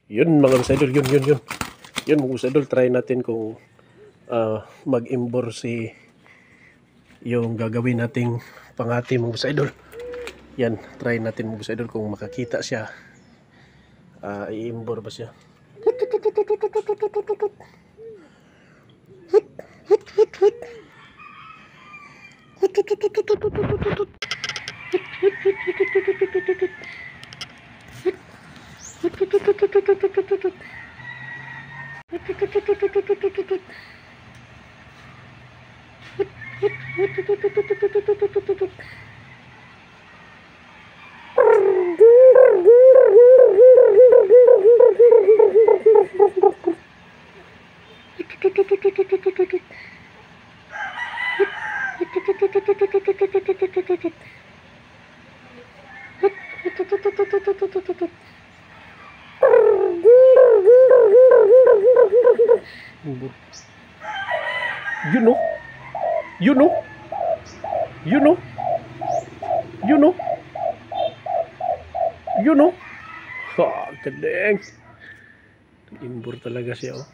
Yun mga boss idol, yun. Yun mga boss idol, try natin kung mag-imbor si yung gagawin nating pangati mga boss idol. Yan, try natin mga boss idol kung makakita siya. I-imbor ba siya? You know? You know? You know? You know? You know? Ha, kadeng. Imbor talaga siya, oh.